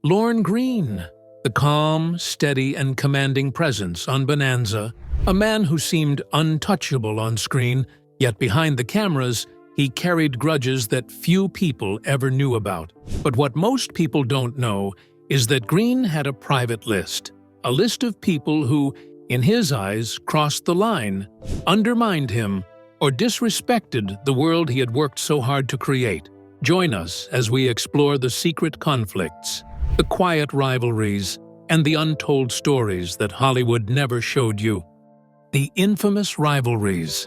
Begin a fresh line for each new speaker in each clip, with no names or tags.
Lorne Greene, the calm, steady, and commanding presence on Bonanza, a man who seemed untouchable on screen, yet behind the cameras, he carried grudges that few people ever knew about. But what most people don't know is that Greene had a private list, a list of people who, in his eyes, crossed the line, undermined him, or disrespected the world he had worked so hard to create. Join us as we explore the secret conflicts, the quiet rivalries, and the untold stories that Hollywood never showed you. The infamous rivalries.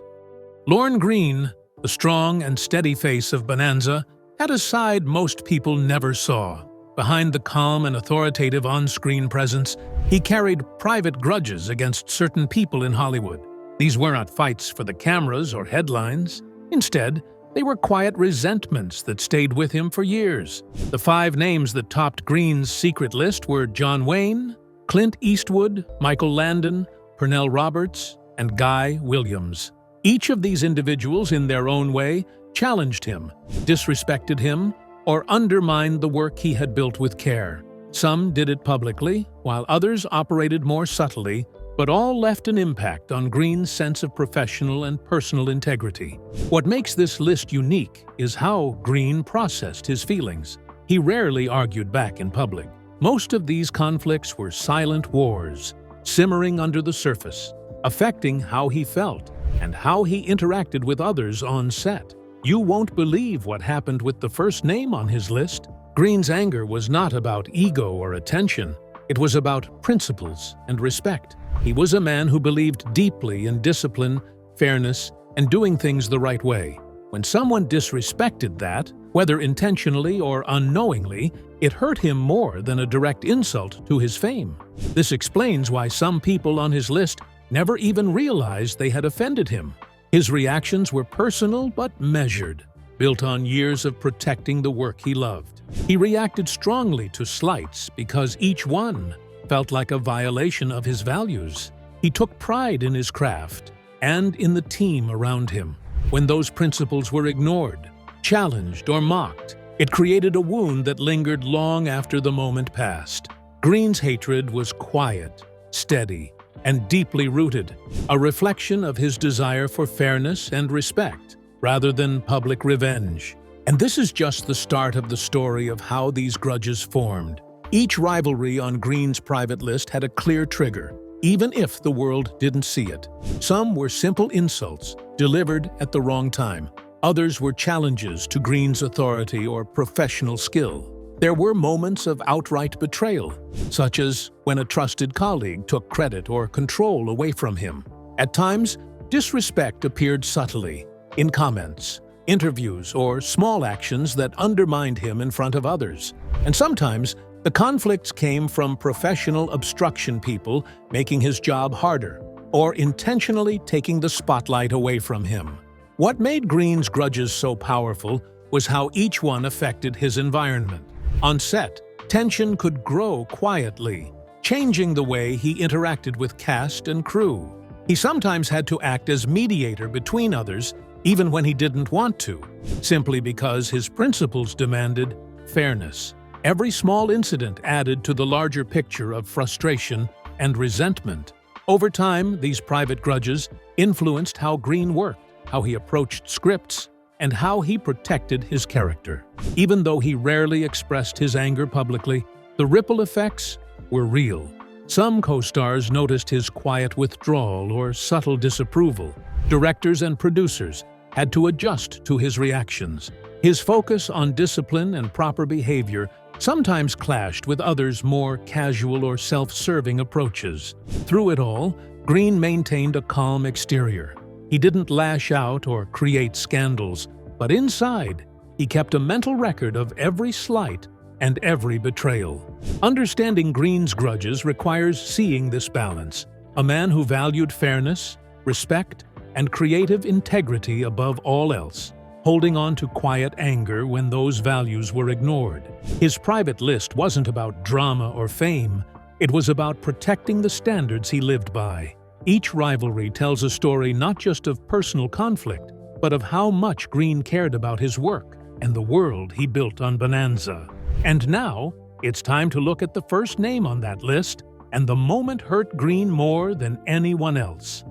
Lorne Greene, the strong and steady face of Bonanza, had a side most people never saw. Behind the calm and authoritative on-screen presence, he carried private grudges against certain people in Hollywood. These were not fights for the cameras or headlines. Instead, they were quiet resentments that stayed with him for years. The 5 names that topped Greene's secret list were John Wayne, Clint Eastwood, Michael Landon, Pernell Roberts, and Guy Williams. Each of these individuals, in their own way, challenged him, disrespected him, or undermined the work he had built with care. Some did it publicly, while others operated more subtly, but all left an impact on Greene's sense of professional and personal integrity. What makes this list unique is how Greene processed his feelings. He rarely argued back in public. Most of these conflicts were silent wars, simmering under the surface, affecting how he felt and how he interacted with others on set. You won't believe what happened with the first name on his list. Greene's anger was not about ego or attention. It was about principles and respect. He was a man who believed deeply in discipline, fairness, and doing things the right way. When someone disrespected that, whether intentionally or unknowingly, it hurt him more than a direct insult to his fame. This explains why some people on his list never even realized they had offended him. His reactions were personal but measured, built on years of protecting the work he loved. He reacted strongly to slights because each one felt like a violation of his values. He took pride in his craft and in the team around him. When those principles were ignored, challenged, or mocked, it created a wound that lingered long after the moment passed. Greene's hatred was quiet, steady, and deeply rooted, a reflection of his desire for fairness and respect, rather than public revenge. And this is just the start of the story of how these grudges formed. Each rivalry on Greene's private list had a clear trigger, even if the world didn't see it. Some were simple insults, delivered at the wrong time. Others were challenges to Greene's authority or professional skill. There were moments of outright betrayal, such as when a trusted colleague took credit or control away from him. At times, disrespect appeared subtly, in comments, interviews, or small actions that undermined him in front of others. And sometimes, the conflicts came from professional obstruction people making his job harder, or intentionally taking the spotlight away from him. What made Greene's grudges so powerful was how each one affected his environment. On set, tension could grow quietly, changing the way he interacted with cast and crew. He sometimes had to act as mediator between others, even when he didn't want to, simply because his principles demanded fairness. Every small incident added to the larger picture of frustration and resentment. Over time, these private grudges influenced how Greene worked, how he approached scripts, and how he protected his character. Even though he rarely expressed his anger publicly, the ripple effects were real. Some co-stars noticed his quiet withdrawal or subtle disapproval. Directors and producers had to adjust to his reactions. His focus on discipline and proper behavior sometimes clashed with others' more casual or self-serving approaches. Through it all, Greene maintained a calm exterior. He didn't lash out or create scandals, but inside, he kept a mental record of every slight and every betrayal. Understanding Greene's grudges requires seeing this balance. A man who valued fairness, respect, and creative integrity above all else, holding on to quiet anger when those values were ignored. His private list wasn't about drama or fame, it was about protecting the standards he lived by. Each rivalry tells a story not just of personal conflict, but of how much Greene cared about his work and the world he built on Bonanza. And now, It's time to look at the first name on that list, and the moment hurt Greene more than anyone else.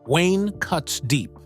Wayne cuts deep.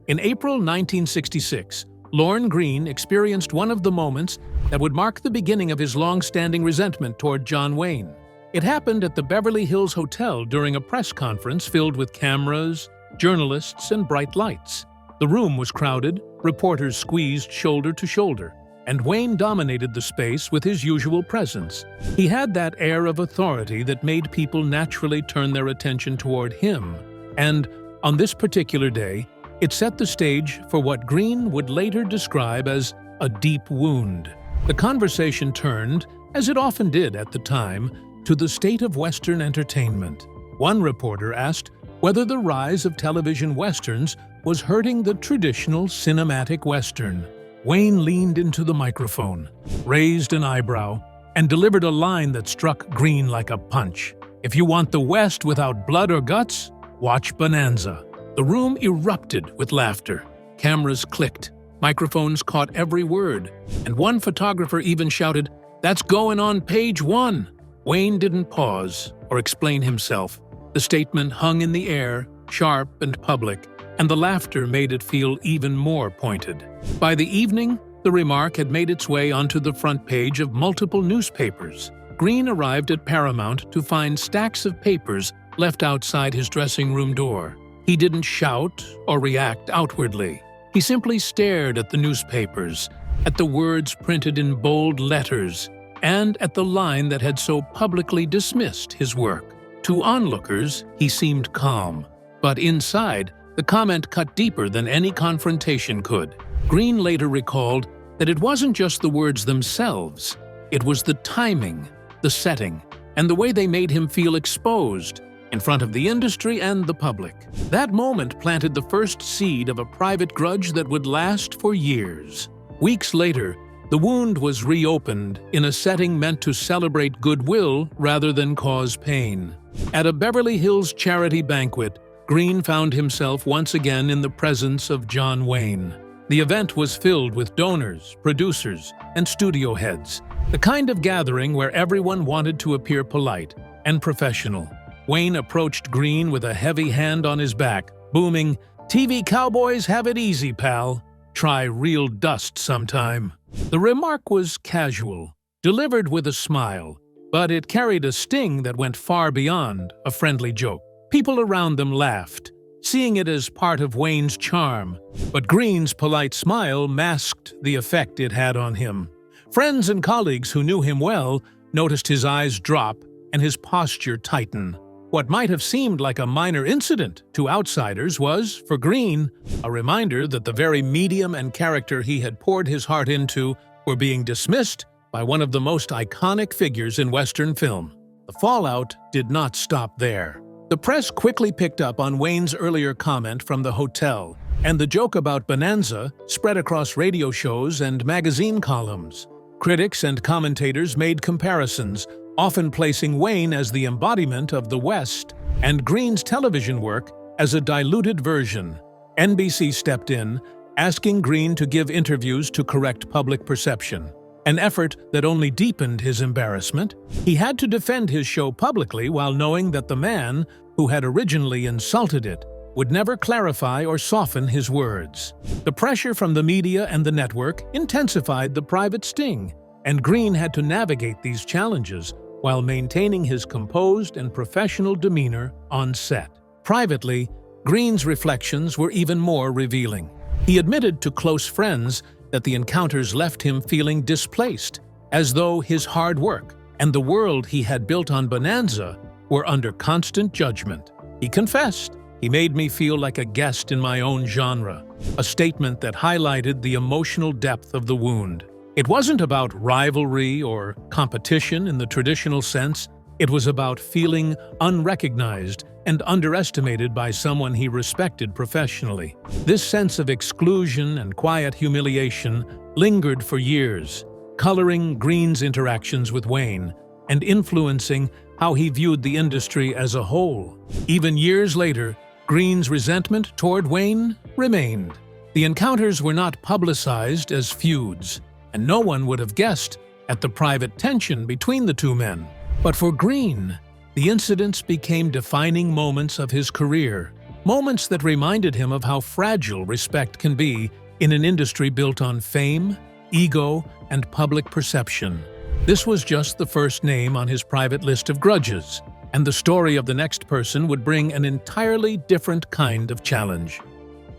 In April 1966, Lorne Greene experienced one of the moments that would mark the beginning of his long-standing resentment toward John Wayne. It happened at the Beverly Hills Hotel during a press conference filled with cameras, journalists, and bright lights. The room was crowded, reporters squeezed shoulder to shoulder, and Wayne dominated the space with his usual presence. He had that air of authority that made people naturally turn their attention toward him, and on this particular day, it set the stage for what Greene would later describe as a deep wound. The conversation turned, as it often did at the time, to the state of Western entertainment. One reporter asked whether the rise of television westerns was hurting the traditional cinematic western. Wayne leaned into the microphone, raised an eyebrow, and delivered a line that struck Greene like a punch. "If you want the West without blood or guts, watch Bonanza." The room erupted with laughter. Cameras clicked, microphones caught every word, and one photographer even shouted, "That's going on page 1." Wayne didn't pause or explain himself. The statement hung in the air, sharp and public, and the laughter made it feel even more pointed. By the evening, the remark had made its way onto the front page of multiple newspapers. Greene arrived at Paramount to find stacks of papers left outside his dressing room door. He didn't shout or react outwardly. He simply stared at the newspapers, at the words printed in bold letters, and at the line that had so publicly dismissed his work. To onlookers, he seemed calm, but inside, the comment cut deeper than any confrontation could. Greene later recalled that it wasn't just the words themselves, it was the timing, the setting, and the way they made him feel exposed in front of the industry and the public. That moment planted the first seed of a private grudge that would last for years. Weeks later, the wound was reopened in a setting meant to celebrate goodwill rather than cause pain. At a Beverly Hills charity banquet, Greene found himself once again in the presence of John Wayne. The event was filled with donors, producers, and studio heads, the kind of gathering where everyone wanted to appear polite and professional. Wayne approached Greene with a heavy hand on his back, booming, "TV cowboys have it easy, pal. Try real dust sometime." The remark was casual, delivered with a smile, but it carried a sting that went far beyond a friendly joke. People around them laughed, seeing it as part of Wayne's charm, but Greene's polite smile masked the effect it had on him. Friends and colleagues who knew him well noticed his eyes drop and his posture tighten. What might have seemed like a minor incident to outsiders was, for Greene, a reminder that the very medium and character he had poured his heart into were being dismissed by one of the most iconic figures in Western film. The fallout did not stop there. The press quickly picked up on Wayne's earlier comment from the hotel, and the joke about Bonanza spread across radio shows and magazine columns. Critics and commentators made comparisons, often placing Wayne as the embodiment of the West and Greene's television work as a diluted version. NBC stepped in, asking Greene to give interviews to correct public perception, an effort that only deepened his embarrassment. He had to defend his show publicly while knowing that the man who had originally insulted it would never clarify or soften his words. The pressure from the media and the network intensified the private sting, and Greene had to navigate these challenges while maintaining his composed and professional demeanor on set. Privately, Greene's reflections were even more revealing. He admitted to close friends that the encounters left him feeling displaced, as though his hard work and the world he had built on Bonanza were under constant judgment. He confessed, "He made me feel like a guest in my own genre," a statement that highlighted the emotional depth of the wound. It wasn't about rivalry or competition in the traditional sense. It was about feeling unrecognized and underestimated by someone he respected professionally. This sense of exclusion and quiet humiliation lingered for years, coloring Greene's interactions with Wayne and influencing how he viewed the industry as a whole. Even years later, Greene's resentment toward Wayne remained. The encounters were not publicized as feuds, and no one would have guessed at the private tension between the two men. But for Greene, the incidents became defining moments of his career, moments that reminded him of how fragile respect can be in an industry built on fame, ego, and public perception. This was just the first name on his private list of grudges, and the story of the next person would bring an entirely different kind of challenge.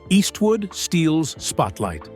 Eastwood steals spotlight.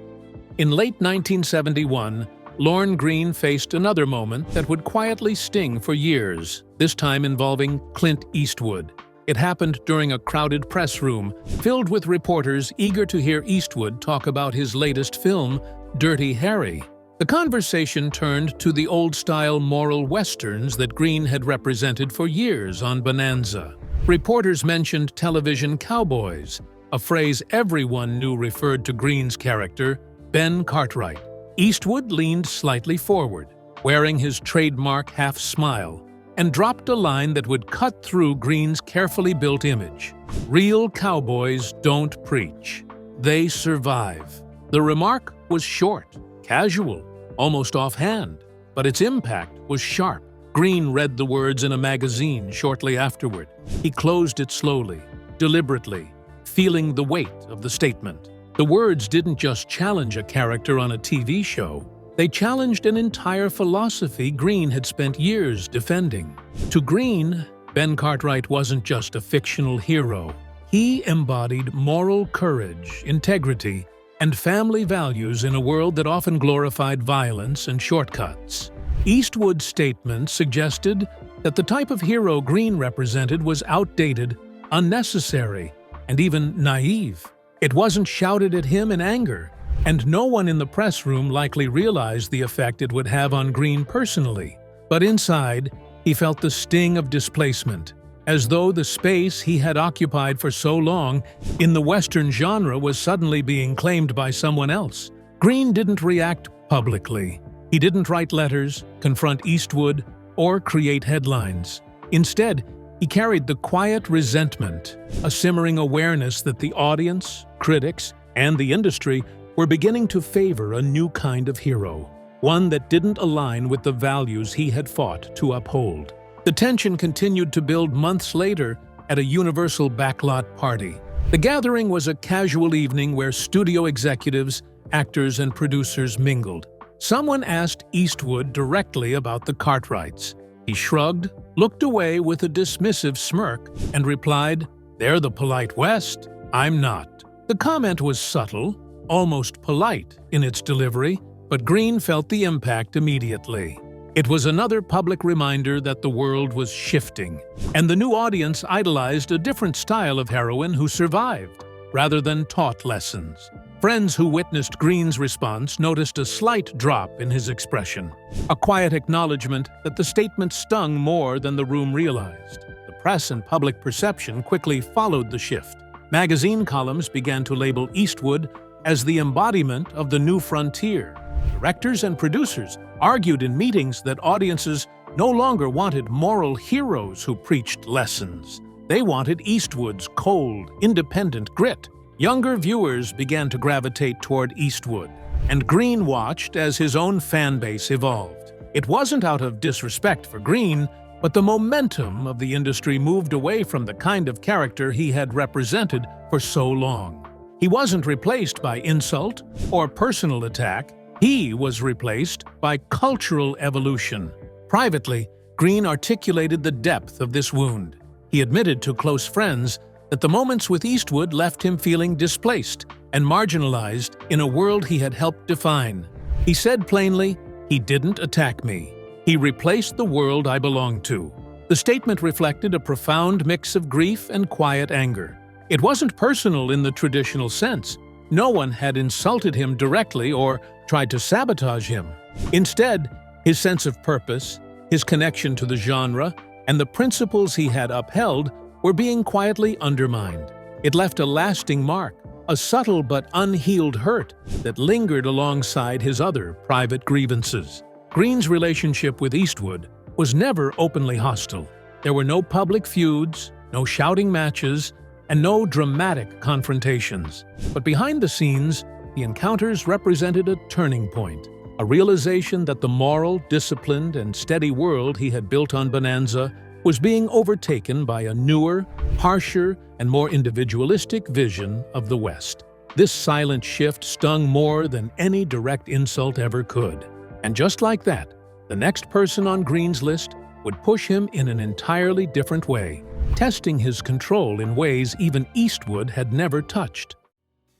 In late 1971, Lorne Greene faced another moment that would quietly sting for years, this time involving Clint Eastwood. It happened during a crowded press room, filled with reporters eager to hear Eastwood talk about his latest film, Dirty Harry. The conversation turned to the old-style moral westerns that Greene had represented for years on Bonanza. Reporters mentioned television cowboys, a phrase everyone knew referred to Greene's character, Ben Cartwright. Eastwood leaned slightly forward, wearing his trademark half-smile, and dropped a line that would cut through Greene's carefully built image. "Real cowboys don't preach. They survive." The remark was short, casual, almost offhand, but its impact was sharp. Greene read the words in a magazine shortly afterward. He closed it slowly, deliberately, feeling the weight of the statement. The words didn't just challenge a character on a TV show. They challenged an entire philosophy Greene had spent years defending. To Greene, Ben Cartwright wasn't just a fictional hero. He embodied moral courage, integrity, and family values in a world that often glorified violence and shortcuts. Eastwood's statement suggested that the type of hero Greene represented was outdated, unnecessary, and even naive. It wasn't shouted at him in anger, and no one in the press room likely realized the effect it would have on Greene personally. But inside, he felt the sting of displacement, as though the space he had occupied for so long in the Western genre was suddenly being claimed by someone else. Greene didn't react publicly. He didn't write letters, confront Eastwood, or create headlines. Instead, he carried the quiet resentment, a simmering awareness that the audience, critics, and the industry were beginning to favor a new kind of hero, one that didn't align with the values he had fought to uphold. The tension continued to build months later at a Universal backlot party. The gathering was a casual evening where studio executives, actors, and producers mingled. Someone asked Eastwood directly about the Cartwrights. He shrugged, looked away with a dismissive smirk, and replied, "They're the polite West. I'm not." The comment was subtle, almost polite in its delivery, but Greene felt the impact immediately. It was another public reminder that the world was shifting, and the new audience idolized a different style of heroine who survived, rather than taught lessons. Friends who witnessed Greene's response noticed a slight drop in his expression, a quiet acknowledgement that the statement stung more than the room realized. The press and public perception quickly followed the shift. Magazine columns began to label Eastwood as the embodiment of the new frontier. Directors and producers argued in meetings that audiences no longer wanted moral heroes who preached lessons. They wanted Eastwood's cold, independent grit. Younger viewers began to gravitate toward Eastwood, and Greene watched as his own fan base evolved. It wasn't out of disrespect for Greene, but the momentum of the industry moved away from the kind of character he had represented for so long. He wasn't replaced by insult or personal attack. He was replaced by cultural evolution. Privately, Greene articulated the depth of this wound. He admitted to close friends that the moments with Eastwood left him feeling displaced and marginalized in a world he had helped define. He said plainly, "He didn't attack me. He replaced the world I belonged to." The statement reflected a profound mix of grief and quiet anger. It wasn't personal in the traditional sense. No one had insulted him directly or tried to sabotage him. Instead, his sense of purpose, his connection to the genre, and the principles he had upheld were being quietly undermined. It left a lasting mark, a subtle but unhealed hurt that lingered alongside his other private grievances. Greene's relationship with Eastwood was never openly hostile. There were no public feuds, no shouting matches, and no dramatic confrontations. But behind the scenes, the encounters represented a turning point. a realization that the moral, disciplined, and steady world he had built on Bonanza was being overtaken by a newer, harsher, and more individualistic vision of the West. This silent shift stung more than any direct insult ever could. And just like that, the next person on Greene's list would push him in an entirely different way, testing his control in ways even Eastwood had never touched.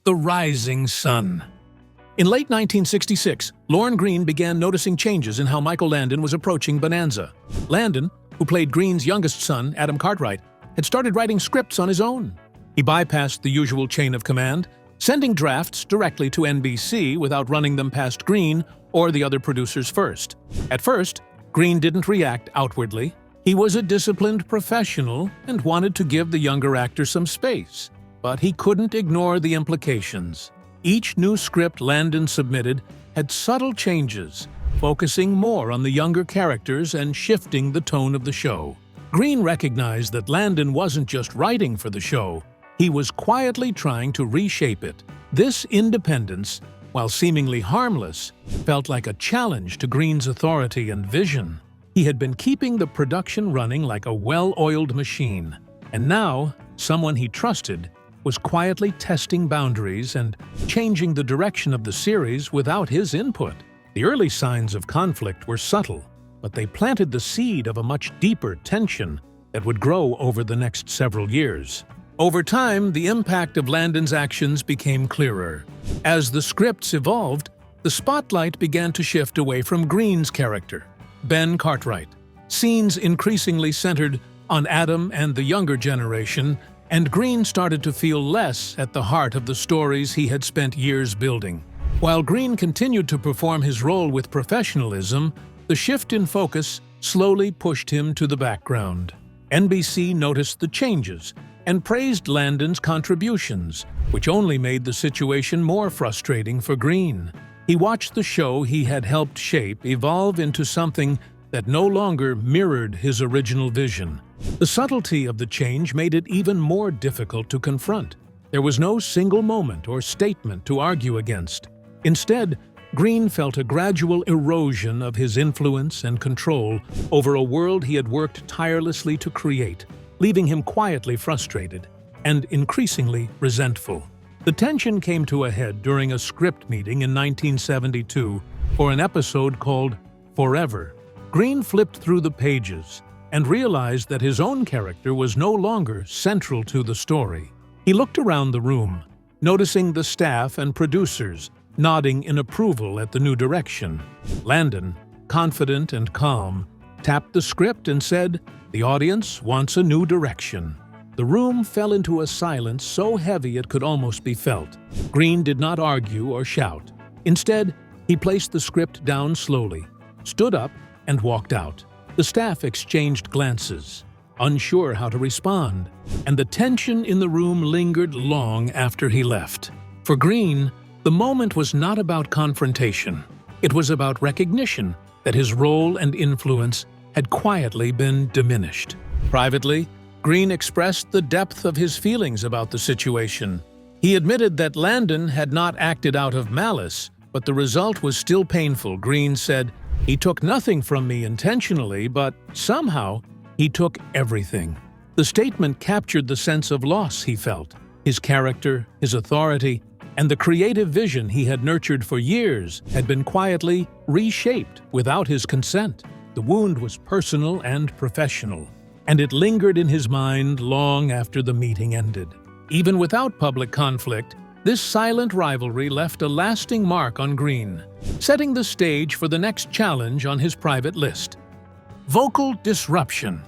The rising sun. In late 1966, Lorne Greene began noticing changes in how Michael Landon was approaching Bonanza. Landon, who played Greene's youngest son, Adam Cartwright, had started writing scripts on his own. He bypassed the usual chain of command, sending drafts directly to NBC without running them past Greene or the other producers first. At first, Greene didn't react outwardly. He was a disciplined professional and wanted to give the younger actor some space, but he couldn't ignore the implications. Each new script Landon submitted had subtle changes, focusing more on the younger characters and shifting the tone of the show. Greene recognized that Landon wasn't just writing for the show, he was quietly trying to reshape it. This independence, while seemingly harmless, felt like a challenge to Greene's authority and vision. He had been keeping the production running like a well-oiled machine, and now someone he trusted was quietly testing boundaries and changing the direction of the series without his input. The early signs of conflict were subtle, but they planted the seed of a much deeper tension that would grow over the next several years. Over time, the impact of Landon's actions became clearer. As the scripts evolved, the spotlight began to shift away from Greene's character, Ben Cartwright. Scenes increasingly centered on Adam and the younger generation, and Greene started to feel less at the heart of the stories he had spent years building. While Greene continued to perform his role with professionalism, the shift in focus slowly pushed him to the background. NBC noticed the changes and praised Landon's contributions, which only made the situation more frustrating for Greene. He watched the show he had helped shape evolve into something that no longer mirrored his original vision. The subtlety of the change made it even more difficult to confront. There was no single moment or statement to argue against. Instead, Greene felt a gradual erosion of his influence and control over a world he had worked tirelessly to create, leaving him quietly frustrated and increasingly resentful. The tension came to a head during a script meeting in 1972 for an episode called Forever. Greene flipped through the pages and realized that his own character was no longer central to the story. He looked around the room, noticing the staff and producers nodding in approval at the new direction. Landon, confident and calm, tapped the script and said, "The audience wants a new direction." The room fell into a silence so heavy it could almost be felt. Greene did not argue or shout. Instead, he placed the script down slowly, stood up, and walked out. The staff exchanged glances, unsure how to respond, and the tension in the room lingered long after he left. For Greene, the moment was not about confrontation. It was about recognition that his role and influence had quietly been diminished. Privately, Greene expressed the depth of his feelings about the situation. He admitted that Landon had not acted out of malice, but the result was still painful. Greene said, "He took nothing from me intentionally, but somehow he took everything." The statement captured the sense of loss he felt. His character, his authority, and the creative vision he had nurtured for years had been quietly reshaped without his consent. The wound was personal and professional, and it lingered in his mind long after the meeting ended. Even without public conflict, this silent rivalry left a lasting mark on Greene, setting the stage for the next challenge on his private list: vocal disruption.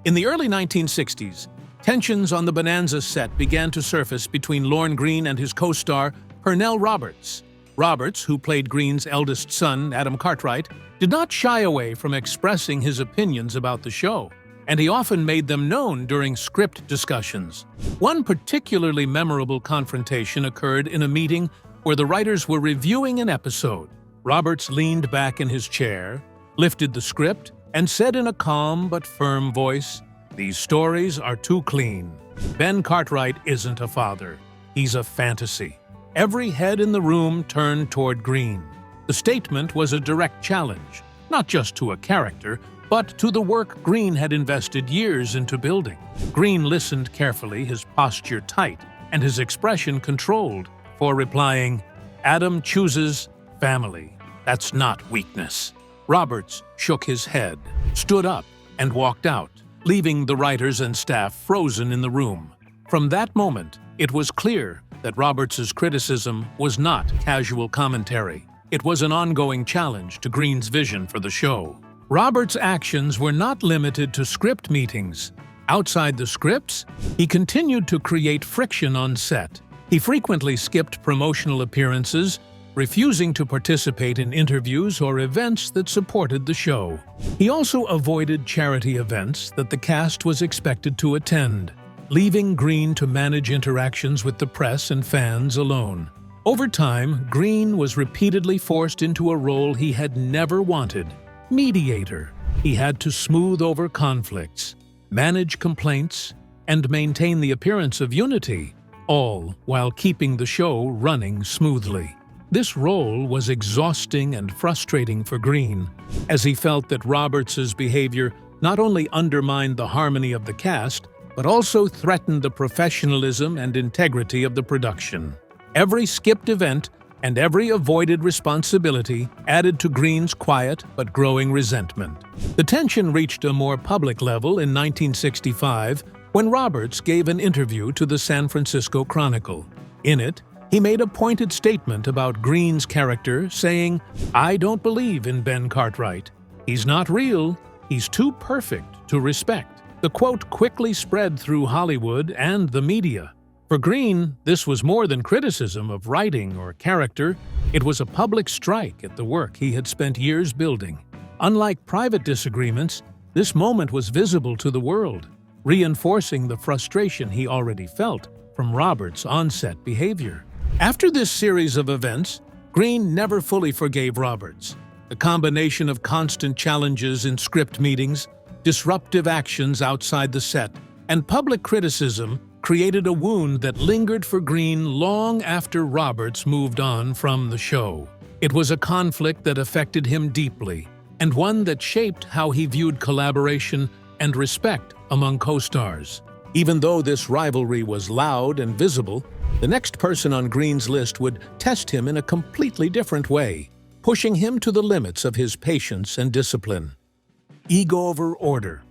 In the early 1960s, tensions on the Bonanza set began to surface between Lorne Greene and his co-star, Pernell Roberts. Roberts, who played Greene's eldest son, Adam Cartwright, did not shy away from expressing his opinions about the show, and he often made them known during script discussions. One particularly memorable confrontation occurred in a meeting where the writers were reviewing an episode. Roberts leaned back in his chair, lifted the script, and said in a calm but firm voice, "These stories are too clean. Ben Cartwright isn't a father. He's a fantasy." Every head in the room turned toward Greene. The statement was a direct challenge, not just to a character, but to the work Greene had invested years into building. Greene listened carefully, his posture tight, and his expression controlled, before replying, "Adam chooses family. That's not weakness." Roberts shook his head, stood up, and walked out, leaving the writers and staff frozen in the room. From that moment, it was clear that Roberts's criticism was not casual commentary. It was an ongoing challenge to Greene's vision for the show. Roberts' actions were not limited to script meetings. Outside the scripts, he continued to create friction on set. He frequently skipped promotional appearances, refusing to participate in interviews or events that supported the show. He also avoided charity events that the cast was expected to attend, leaving Greene to manage interactions with the press and fans alone. Over time, Greene was repeatedly forced into a role he had never wanted: mediator. He had to smooth over conflicts, manage complaints, and maintain the appearance of unity, all while keeping the show running smoothly. This role was exhausting and frustrating for Greene, as he felt that Roberts's behavior not only undermined the harmony of the cast, but also threatened the professionalism and integrity of the production. Every skipped event and every avoided responsibility added to Greene's quiet but growing resentment. The tension reached a more public level in 1965 when Roberts gave an interview to the San Francisco Chronicle. In it, he made a pointed statement about Greene's character, saying, "I don't believe in Ben Cartwright. He's not real. He's too perfect to respect." The quote quickly spread through Hollywood and the media. For Greene, this was more than criticism of writing or character. It was a public strike at the work he had spent years building. Unlike private disagreements, this moment was visible to the world, reinforcing the frustration he already felt from Roberts' on-set behavior. After this series of events, Greene never fully forgave Roberts. The combination of constant challenges in script meetings, disruptive actions outside the set, and public criticism created a wound that lingered for Greene long after Roberts moved on from the show. It was a conflict that affected him deeply, and one that shaped how he viewed collaboration and respect among co-stars. Even though this rivalry was loud and visible, the next person on Greene's list would test him in a completely different way, pushing him to the limits of his patience and discipline. Ego over order.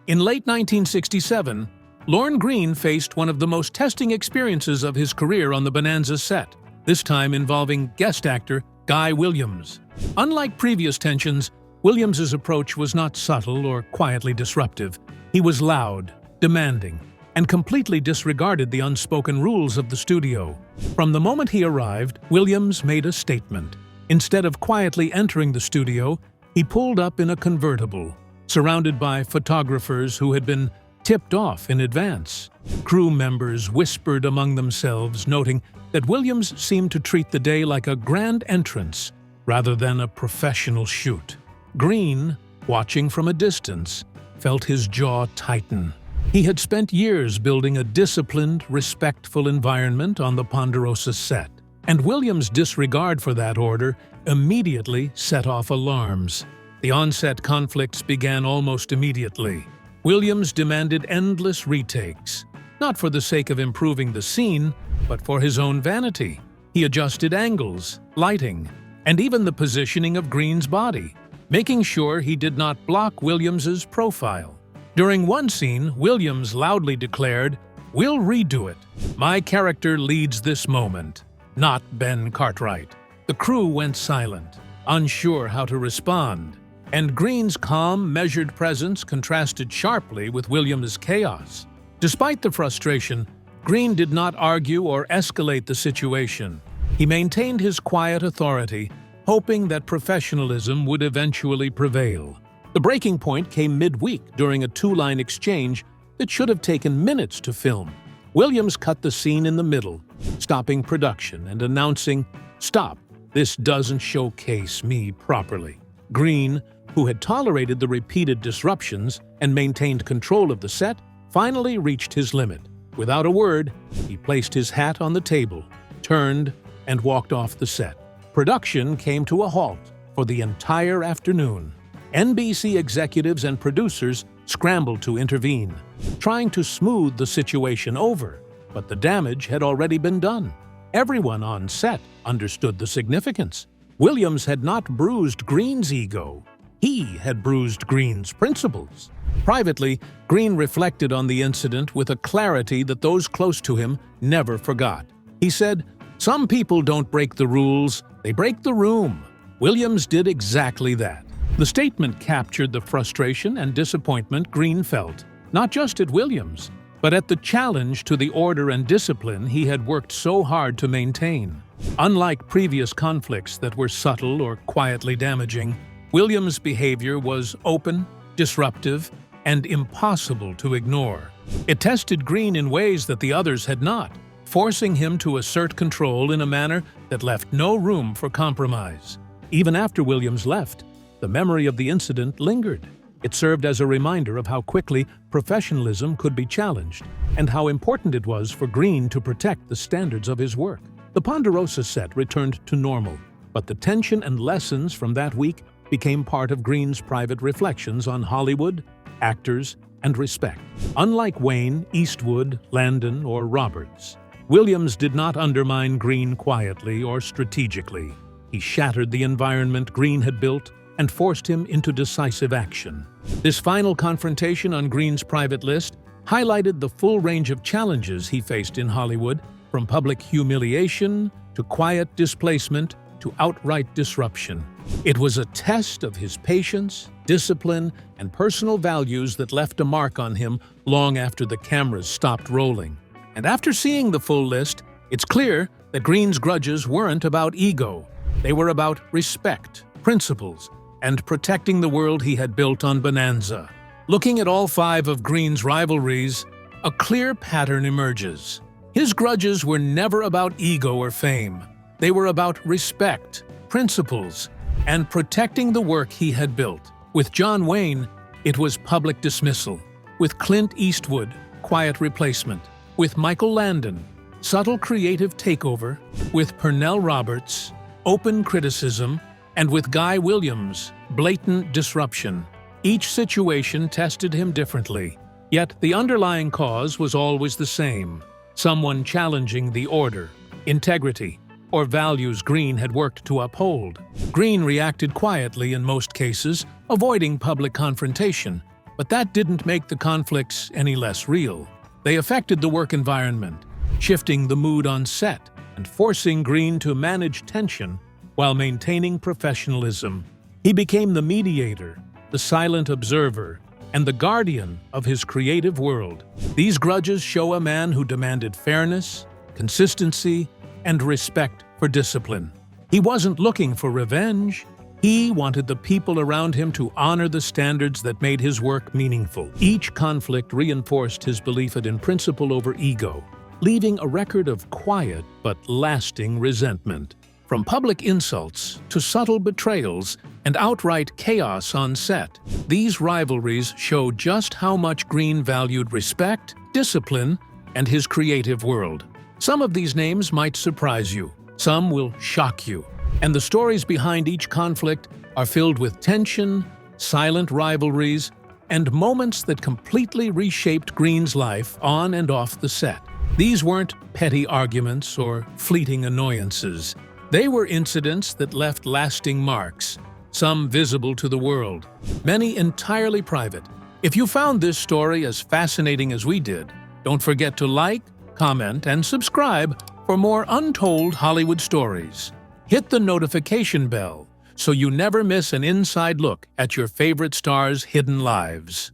In late 1967, Lorne Greene faced one of the most testing experiences of his career on the Bonanza set, this time involving guest actor Guy Williams. Unlike previous tensions, Williams's approach was not subtle or quietly disruptive. He was loud, demanding, and completely disregarded the unspoken rules of the studio. From the moment he arrived, Williams made a statement. Instead of quietly entering the studio, he pulled up in a convertible, surrounded by photographers who had been tipped off in advance. Crew members whispered among themselves, noting that Williams seemed to treat the day like a grand entrance rather than a professional shoot. Greene, watching from a distance, felt his jaw tighten. He had spent years building a disciplined, respectful environment on the Ponderosa set, and Williams' disregard for that order immediately set off alarms. The on-set conflicts began almost immediately. Williams demanded endless retakes, not for the sake of improving the scene, but for his own vanity. He adjusted angles, lighting, and even the positioning of Greene's body, making sure he did not block Williams's profile. During one scene, Williams loudly declared, "We'll redo it. My character leads this moment, not Ben Cartwright." The crew went silent, unsure how to respond, and Greene's calm, measured presence contrasted sharply with Williams' chaos. Despite the frustration, Greene did not argue or escalate the situation. He maintained his quiet authority, hoping that professionalism would eventually prevail. The breaking point came midweek during a two-line exchange that should have taken minutes to film. Williams cut the scene in the middle, stopping production and announcing, "Stop, this doesn't showcase me properly." Greene, who had tolerated the repeated disruptions and maintained control of the set, finally reached his limit. Without a word, he placed his hat on the table, turned, and walked off the set. Production came to a halt for the entire afternoon. NBC executives and producers scrambled to intervene, trying to smooth the situation over, but the damage had already been done. Everyone on set understood the significance. Williams had not bruised Greene's ego. He had bruised Greene's principles. Privately, Greene reflected on the incident with a clarity that those close to him never forgot. He said, "Some people don't break the rules, they break the room." Williams did exactly that. The statement captured the frustration and disappointment Greene felt, not just at Williams, but at the challenge to the order and discipline he had worked so hard to maintain. Unlike previous conflicts that were subtle or quietly damaging, Williams' behavior was open, disruptive, and impossible to ignore. It tested Greene in ways that the others had not, forcing him to assert control in a manner that left no room for compromise. Even after Williams left, the memory of the incident lingered. It served as a reminder of how quickly professionalism could be challenged and how important it was for Greene to protect the standards of his work. The Ponderosa set returned to normal, but the tension and lessons from that week became part of Greene's private reflections on Hollywood, actors, and respect. Unlike Wayne, Eastwood, Landon, or Roberts, Williams did not undermine Greene quietly or strategically. He shattered the environment Greene had built and forced him into decisive action. This final confrontation on Greene's private list highlighted the full range of challenges he faced in Hollywood, from public humiliation to quiet displacement to outright disruption. It was a test of his patience, discipline, and personal values that left a mark on him long after the cameras stopped rolling. And after seeing the full list, it's clear that Greene's grudges weren't about ego. They were about respect, principles, and protecting the world he had built on Bonanza. Looking at all 5 of Greene's rivalries, a clear pattern emerges. His grudges were never about ego or fame. They were about respect, principles, and protecting the work he had built. With John Wayne, it was public dismissal. With Clint Eastwood, quiet replacement. With Michael Landon, subtle creative takeover. With Pernell Roberts, open criticism. And with Guy Williams, blatant disruption. Each situation tested him differently, yet the underlying cause was always the same: someone challenging the order, integrity, or values Greene had worked to uphold. Greene reacted quietly in most cases, avoiding public confrontation, but that didn't make the conflicts any less real. They affected the work environment, shifting the mood on set and forcing Greene to manage tension while maintaining professionalism. He became the mediator, the silent observer, and the guardian of his creative world. These grudges show a man who demanded fairness, consistency, and respect for discipline. He wasn't looking for revenge. He wanted the people around him to honor the standards that made his work meaningful. Each conflict reinforced his belief in principle over ego, leaving a record of quiet but lasting resentment. From public insults to subtle betrayals and outright chaos on set, these rivalries show just how much Greene valued respect, discipline, and his creative world. Some of these names might surprise you, some will shock you, and the stories behind each conflict are filled with tension, silent rivalries, and moments that completely reshaped Greene's life on and off the set. These weren't petty arguments or fleeting annoyances. They were incidents that left lasting marks, some visible to the world, many entirely private. If you found this story as fascinating as we did, don't forget to like, comment, and subscribe for more untold Hollywood stories. Hit the notification bell so you never miss an inside look at your favorite stars' hidden lives.